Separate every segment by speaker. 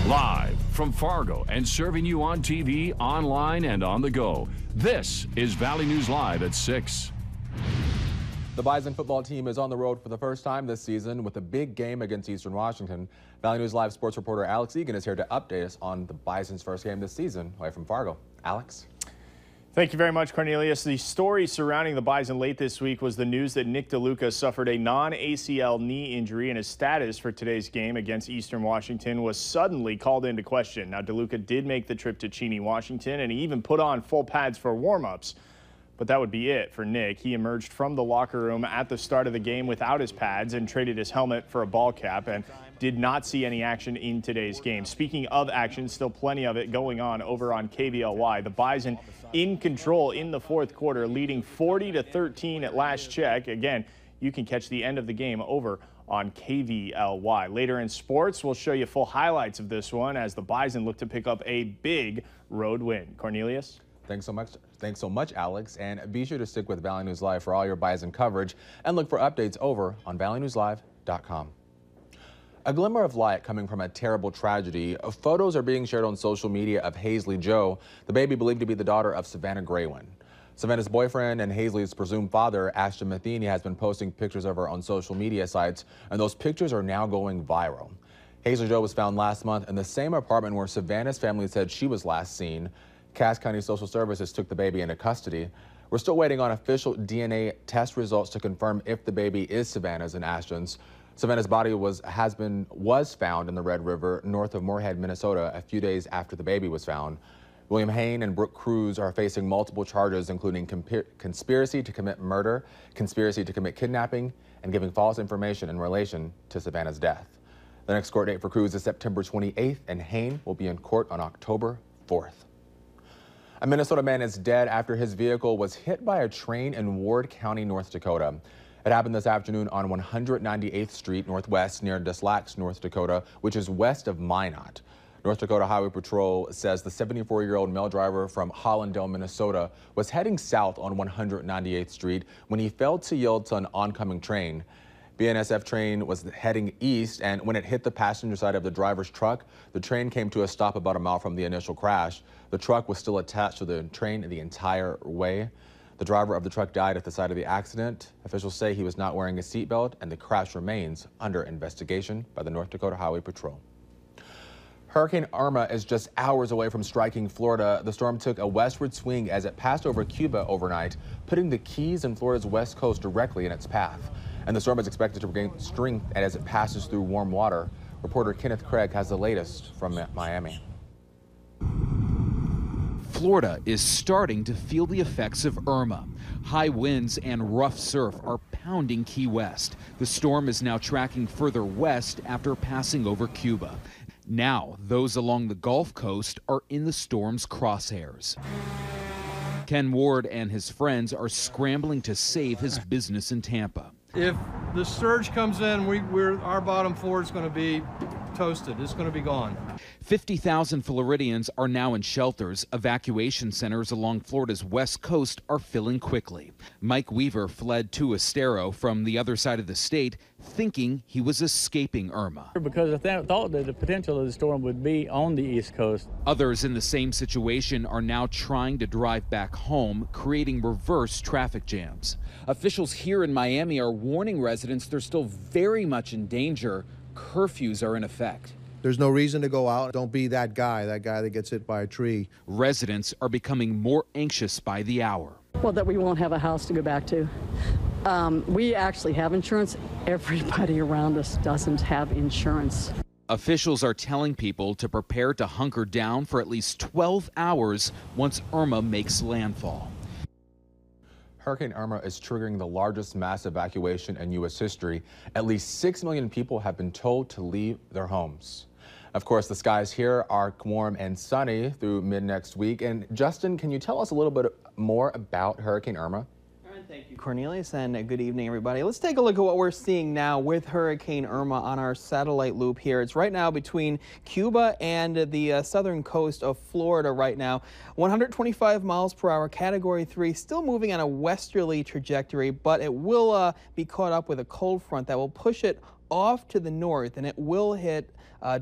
Speaker 1: Live from Fargo and serving you on TV, online, and on the go. This is Valley News Live at 6.
Speaker 2: The Bison football team is on the road for the first time this season with a big game against Eastern Washington. Valley News Live sports reporter Alex Egan is here to update us on the Bison's first game this season away from Fargo. Alex?
Speaker 3: Thank you very much, Cornelius. The story surrounding the Bison late this week was the news that Nick DeLuca suffered a non-ACL knee injury, and his status for today's game against Eastern Washington was suddenly called into question. Now, DeLuca did make the trip to Cheney, Washington, and he even put on full pads for warm-ups. But that would be it for Nick. He emerged from the locker room at the start of the game without his pads and traded his helmet for a ball cap and did not see any action in today's game. Speaking of action, still plenty of it going on over on KVLY. The Bison in control in the fourth quarter, leading 40-13 at last check. Again, you can catch the end of the game over on KVLY. Later in sports, we'll show you full highlights of this one as the Bison look to pick up a big road win. Cornelius?
Speaker 2: Thanks so much, Alex. And be sure to stick with Valley News Live for all your Bison coverage and look for updates over on valleynewslive.com. A glimmer of light coming from a terrible tragedy. Photos are being shared on social media of Hazley Joe, the baby believed to be the daughter of Savannah Graywin. Savannah's boyfriend and Hazley's presumed father, Ashton Matheny, has been posting pictures of her on social media sites, and those pictures are now going viral. Hazley Joe was found last month in the same apartment where Savannah's family said she was last seen. Cass County Social Services took the baby into custody. We're still waiting on official DNA test results to confirm if the baby is Savannah's and Ashton's. Savannah's body was found in the Red River north of Moorhead, Minnesota, a few days after the baby was found. William Hain and Brooke Cruz are facing multiple charges, including conspiracy to commit murder, conspiracy to commit kidnapping, and giving false information in relation to Savannah's death. The next court date for Cruz is September 28th, and Hain will be in court on October 4th. A Minnesota man is dead after his vehicle was hit by a train in Ward County, North Dakota. It happened this afternoon on 198th Street Northwest near Des Lacs, North Dakota, which is west of Minot. North Dakota Highway Patrol says the 74-year-old male driver from Hollandale, Minnesota, was heading south on 198th Street when he failed to yield to an oncoming train. BNSF train was heading east, and when it hit the passenger side of the driver's truck, the train came to a stop about a mile from the initial crash. The truck was still attached to the train the entire way. The driver of the truck died at the site of the accident. Officials say he was not wearing a seatbelt, and the crash remains under investigation by the North Dakota Highway Patrol. Hurricane Irma is just hours away from striking Florida. The storm took a westward swing as it passed over Cuba overnight, putting the Keys and Florida's west coast directly in its path. And the storm is expected to regain strength as it passes through warm water. Reporter Kenneth Craig has the latest from Miami.
Speaker 4: Florida is starting to feel the effects of Irma. High winds and rough surf are pounding Key West. The storm is now tracking further west after passing over Cuba. Now, those along the Gulf Coast are in the storm's crosshairs. Ken Ward and his friends are scrambling to save his business in Tampa.
Speaker 5: If the surge comes in, our bottom floor is going to be toasted. It's going to be gone.
Speaker 4: 50,000 Floridians are now in shelters. Evacuation centers along Florida's west coast are filling quickly. Mike Weaver fled to Estero from the other side of the state, thinking he was escaping Irma.
Speaker 6: Because I thought that the potential of the storm would be on the East Coast.
Speaker 4: Others in the same situation are now trying to drive back home, creating reverse traffic jams. Officials here in Miami are warning residents they're still very much in danger. Curfews are in effect.
Speaker 7: There's no reason to go out. Don't be that guy that gets hit by a tree.
Speaker 4: Residents are becoming more anxious by the hour.
Speaker 8: Well, that we won't have a house to go back to. We actually have insurance. Everybody around us doesn't have insurance.
Speaker 4: Officials are telling people to prepare to hunker down for at least 12 hours once Irma makes landfall.
Speaker 2: Hurricane Irma is triggering the largest mass evacuation in U.S. history. At least 6 million people have been told to leave their homes. Of course, the skies here are warm and sunny through mid-next week. And Justin, can you tell us a little bit more about Hurricane Irma?
Speaker 9: Thank you, Cornelius, and good evening, everybody. Let's take a look at what we're seeing now with Hurricane Irma on our satellite loop here. It's right now between Cuba and the southern coast of Florida right now. 125 miles per hour, Category 3, still moving on a westerly trajectory, but it will be caught up with a cold front that will push it off to the north, and it will hit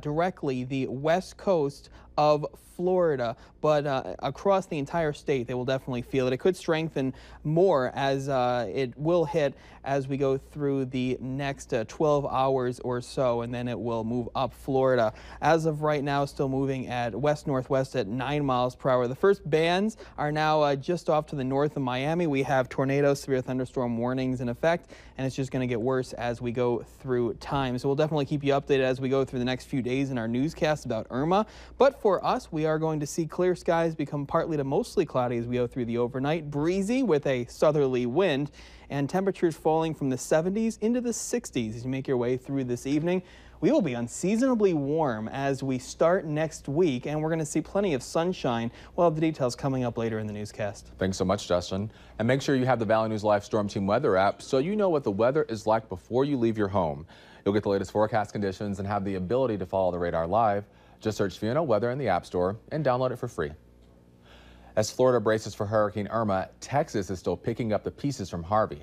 Speaker 9: directly the west coast of Florida, but across the entire state they will definitely feel it. It could strengthen more as it will hit as we go through the next 12 hours or so, and then it will move up Florida. As of right now, still moving at west-northwest at 9 miles per hour. The first bands are now just off to the north of Miami. We have tornado, severe thunderstorm warnings in effect, and it's just going to get worse as we go through time. So we'll definitely keep you updated as we go through the next few days in our newscast about Irma. But for us, we are going to see clear skies become partly to mostly cloudy as we go through the overnight, breezy with a southerly wind, and temperatures falling from the 70s into the 60s as you make your way through this evening. We will be unseasonably warm as we start next week, and we're going to see plenty of sunshine. We'll have the details coming up later in the newscast.
Speaker 2: Thanks so much, Justin. And make sure you have the Valley News Live Storm Team weather app so you know what the weather is like before you leave your home. You'll get the latest forecast conditions and have the ability to follow the radar live. Just search Fiona Weather in the App Store and download it for free. As Florida braces for Hurricane Irma, Texas is still picking up the pieces from Harvey.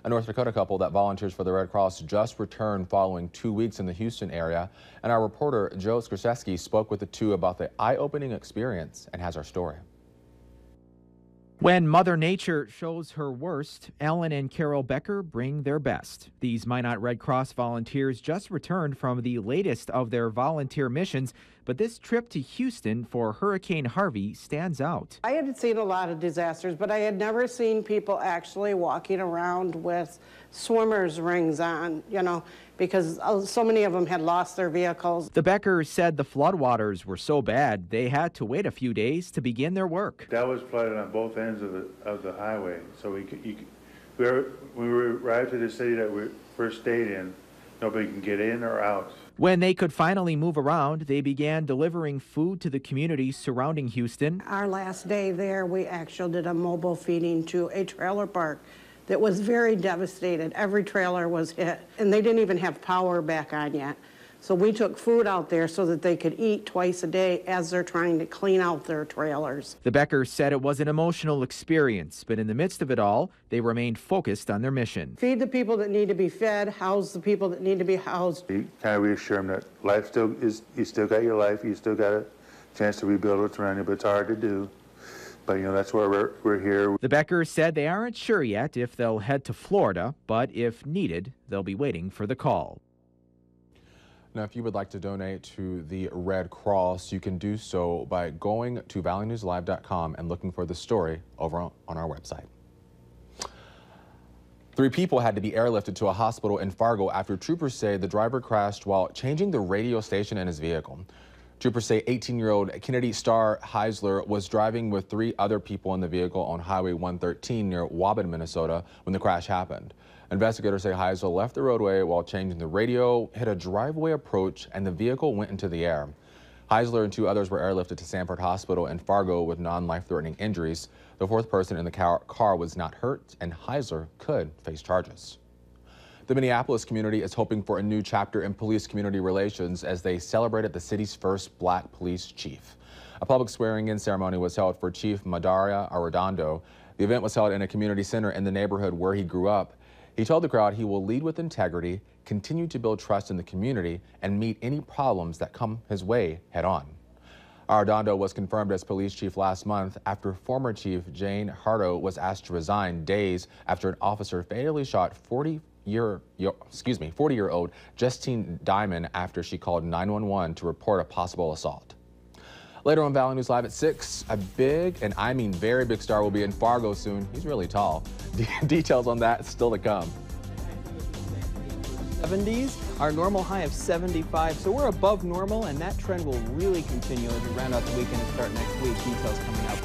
Speaker 2: A North Dakota couple that volunteers for the Red Cross just returned following 2 weeks in the Houston area, and our reporter Joe Skrzycki spoke with the two about the eye-opening experience and has our story.
Speaker 10: When Mother Nature shows her worst, Ellen and Carol Becker bring their best. These Minot Red Cross volunteers just returned from the latest of their volunteer missions, but this trip to Houston for Hurricane Harvey stands out.
Speaker 11: I had seen a lot of disasters, but I had never seen people actually walking around with swimmer's rings on, because so many of them had lost their vehicles.
Speaker 10: The Beckers said the floodwaters were so bad they had to wait a few days to begin their work.
Speaker 12: That was flooded on both ends of the highway, so when we arrived to the city that we first stayed in, nobody can get in or out.
Speaker 10: When they could finally move around, they began delivering food to the communities surrounding Houston.
Speaker 11: Our last day there, we actually did a mobile feeding to a trailer park that was very devastated. Every trailer was hit, and they didn't even have power back on yet. So we took food out there so that they could eat twice a day as they're trying to clean out their trailers.
Speaker 10: The Beckers said it was an emotional experience, but in the midst of it all, they remained focused on their mission.
Speaker 11: Feed the people that need to be fed, house the people that need to be housed.
Speaker 12: You kind of reassure them that life still is, you still got your life, you still got a chance to rebuild what's around you, but it's hard to do. But, that's why we're here.
Speaker 10: The Beckers said they aren't sure yet if they'll head to Florida, but if needed, they'll be waiting for the call.
Speaker 2: Now, if you would like to donate to the Red Cross, you can do so by going to valleynewslive.com and looking for the story over on our website. 3 people had to be airlifted to a hospital in Fargo after troopers say the driver crashed while changing the radio station in his vehicle. Troopers say 18-year-old Kennedy Starr Heisler was driving with 3 other people in the vehicle on Highway 113 near Waubun, Minnesota, when the crash happened. Investigators say Heisler left the roadway while changing the radio, hit a driveway approach, and the vehicle went into the air. Heisler and 2 others were airlifted to Sanford Hospital in Fargo with non-life-threatening injuries. The 4th person in the car was not hurt, and Heisler could face charges. The Minneapolis community is hoping for a new chapter in police community relations as they celebrated the city's first black police chief. A public swearing-in ceremony was held for Chief Madaria Arredondo. The event was held in a community center in the neighborhood where he grew up. He told the crowd he will lead with integrity, continue to build trust in the community, and meet any problems that come his way head on. Arredondo was confirmed as police chief last month after former chief Jane Hardo was asked to resign days after an officer fatally shot 40-year-old Justine Diamond after she called 911 to report a possible assault. Later on Valley News Live at 6, a big, and I mean very big star will be in Fargo soon. He's really tall. Details on that still to come.
Speaker 9: 70s, our normal high of 75, so we're above normal, and that trend will really continue as we round out the weekend and start next week. Details coming up.